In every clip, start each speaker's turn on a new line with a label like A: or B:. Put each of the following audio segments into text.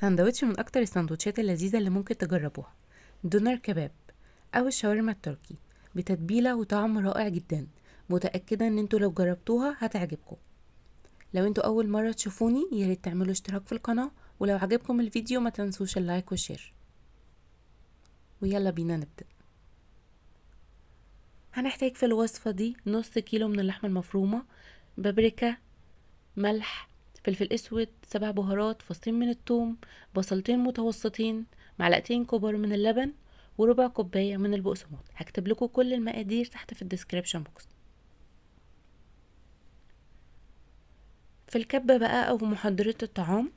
A: ساندوتش من اكتر السندوتشات اللذيذة اللي ممكن تجربوها، دونر كباب او الشاورما التركي بتتبيلة وطعم رائع جدا. متأكدة ان انتوا لو جربتوها هتعجبكم. لو انتوا اول مرة تشوفوني ياريت تعملوا اشتراك في القناة، ولو عجبكم الفيديو ما تنسوش اللايك والشير. ويلا بينا نبدأ. هنحتاج في الوصفة دي نص كيلو من اللحمة المفرومة، بابريكا، ملح، فلفل اسود، 7 بهارات، فصين من الثوم، بصلتين متوسطين، معلقتين كبار من اللبن، وربع كوباية من البقسماط. هكتب لكم كل المقادير تحت في الديسكريبشن بوكس. في الكبة بقى او محضرة الطعام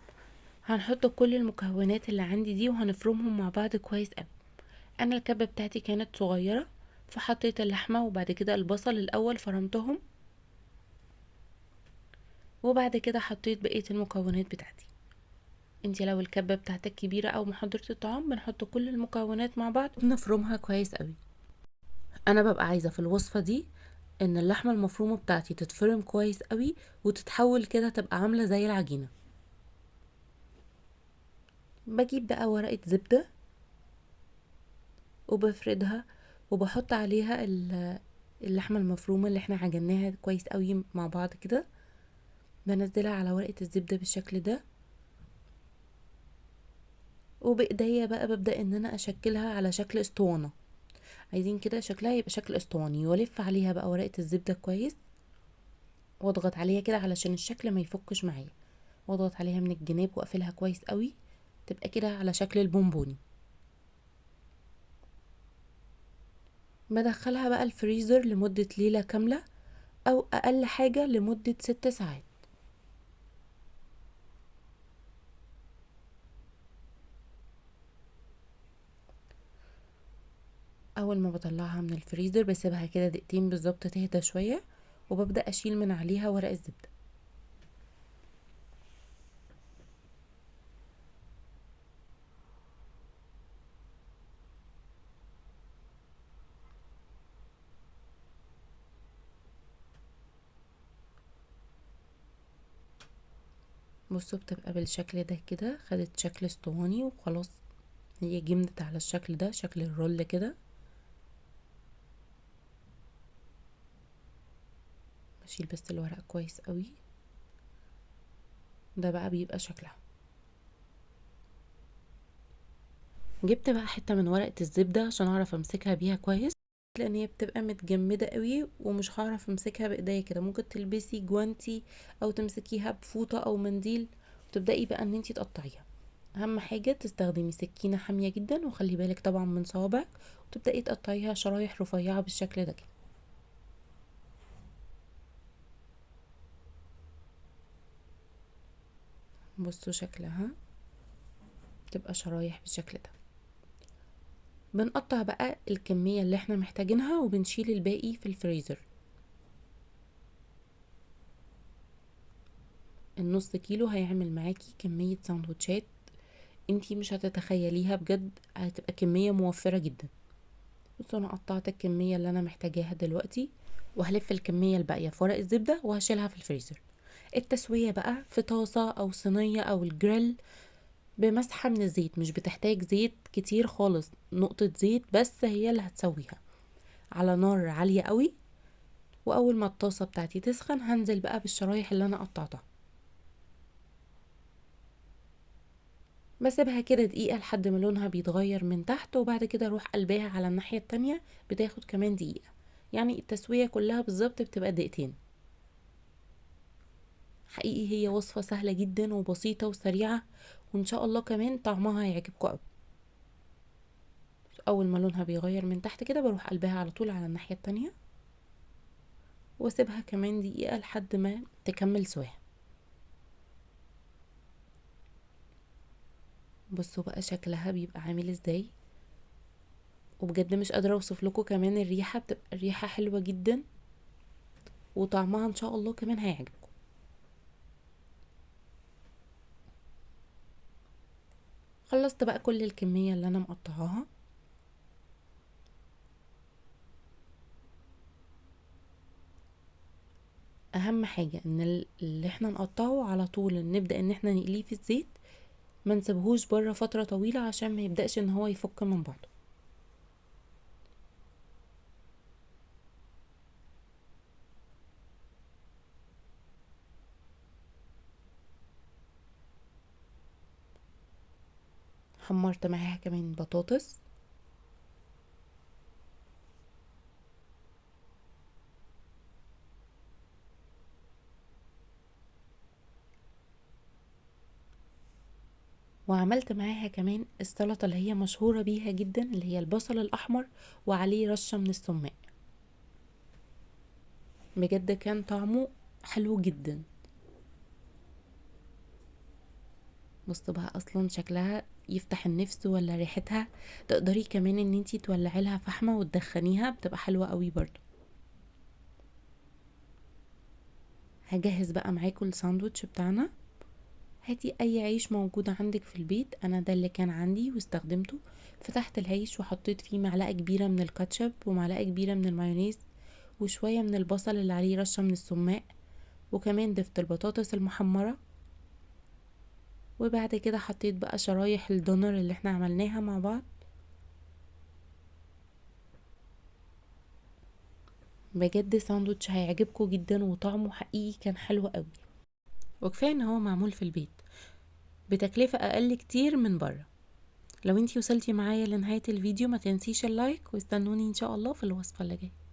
A: هنحط كل المكونات اللي عندي دي وهنفرمهم مع بعض كويس قوي. انا الكبة بتاعتي كانت صغيرة، فحطيت اللحمة وبعد كده البصل الاول فرمتهم، وبعد كده حطيت بقية المكونات بتاعتي. انتي لو الكبة بتاعتك كبيرة او محضرة الطعام بنحط كل المكونات مع بعض وبنفرمها كويس قوي. انا ببقى عايزة في الوصفة دي ان اللحمة المفرومة بتاعتي تتفرم كويس قوي وتتحول كده تبقى عاملة زي العجينة. بجيب بقى ورقة زبدة وبفردها وبحط عليها اللحمة المفرومة اللي احنا عجناها كويس قوي مع بعض كده. بنزلها على ورقة الزبدة بالشكل ده، وبايديا بقى ببدأ ان انا اشكلها على شكل اسطوانة. عايزين كده شكلها يبقى شكل اسطواني، والف عليها بقى ورقة الزبدة كويس واضغط عليها كده علشان الشكل ما يفكش معايا، واضغط عليها من الجناب واقفلها كويس قوي تبقى كده على شكل البونبوني. بدخلها بقى الفريزر لمدة ليلة كاملة او اقل حاجة لمدة 6 ساعات. اول ما بطلعها من الفريزر بسيبها كده دقيقتين بالظبط تهدى شوية، وببدأ اشيل من عليها ورق الزبدة. بصوا بتبقى بالشكل ده كده، خدت شكل اسطواني وخلاص. هي جمدت على الشكل ده، شكل الرول كده. بشيل بس الورق كويس قوي. ده بقى بيبقى شكلها. جبت بقى حتة من ورقة الزبدة عشان اعرف امسكها بيها كويس، لان هي بتبقى متجمدة قوي ومش هعرف امسكها بايديا كده. ممكن تلبسي جوانتي او تمسكيها بفوطة او منديل وتبدأي بقى ان انتي تقطعيها. اهم حاجة تستخدمي سكينة حامية جدا، وخلي بالك طبعا من صوابعك، وتبدأي تقطعيها شرايح رفيعة بالشكل ده كده. بصوا شكلها تبقى شرايح بالشكل ده. بنقطع بقى الكمية اللي احنا محتاجينها وبنشيل الباقي في الفريزر. النص كيلو هيعمل معاكي كمية سندوتشات انتي مش هتتخيليها، بجد هتبقى كمية موفرة جدا. بصوا انا قطعت الكمية اللي انا محتاجاها دلوقتي، وهلف الكمية الباقية في ورق الزبدة وهشيلها في الفريزر. التسوية بقى في طاسة او صينية او الجريل بمسحة من الزيت، مش بتحتاج زيت كتير خالص، نقطة زيت بس هي اللي هتسويها على نار عالية قوي. واول ما الطاسة بتاعتي تسخن هنزل بقى بالشرايح اللي انا قطعتها. بسيبها كده دقيقة لحد ما لونها بيتغير من تحت، وبعد كده اروح قلبها على الناحية التانية. بتاخد كمان دقيقة، يعني التسوية كلها بالظبط بتبقى دقيقتين. حقيقي هي وصفة سهلة جدا وبسيطة وسريعة، وان شاء الله كمان طعمها هيعجبكم قوي. اول ما لونها بيغير من تحت كده بروح قلبها على طول على الناحية التانية، واسيبها كمان دقيقة لحد ما تكمل سواها. بصوا بقى شكلها بيبقى عامل ازاي، وبجد مش قادرة اوصف لكم. كمان الريحة بتبقى الريحة حلوة جدا، وطعمها ان شاء الله كمان هيعجبكم. خلصت بقى كل الكمية اللي انا مقطعاها. اهم حاجة ان اللي احنا نقطعه على طول نبدأ ان احنا نقليه في الزيت، ما نسيبهوش بره فترة طويلة عشان ما يبدأش ان هو يفك من بعضه. حمرت معاها كمان بطاطس، وعملت معاها كمان السلطة اللي هي مشهورة بيها جدا، اللي هي البصل الأحمر وعليه رشة من السماق. بجد كان طعمه حلو جدا. بصوا بقى، اصلا شكلها يفتح النفس ولا ريحتها. تقدري كمان ان انتي تولعي لها فحمة وتدخنيها، بتبقى حلوة قوي برضو. هجهز بقى معاكم الساندوتش بتاعنا. هاتي اي عيش موجود عندك في البيت، انا ده اللي كان عندي واستخدمته. فتحت العيش وحطيت فيه معلقة كبيرة من الكاتشب ومعلقة كبيرة من المايونيز وشوية من البصل اللي عليه رشة من السماق، وكمان ضفت البطاطس المحمرة. وبعد كده حطيت بقى شرايح الدونر اللي احنا عملناها مع بعض. بجد ساندوتش هيعجبكم جدا، وطعمه حقيقي كان حلو قوي. وكفايه ان هو معمول في البيت بتكلفة اقل كتير من بره. لو انتي وصلتي معايا لنهاية الفيديو ما تنسيش اللايك، واستنوني ان شاء الله في الوصفة اللي جاية.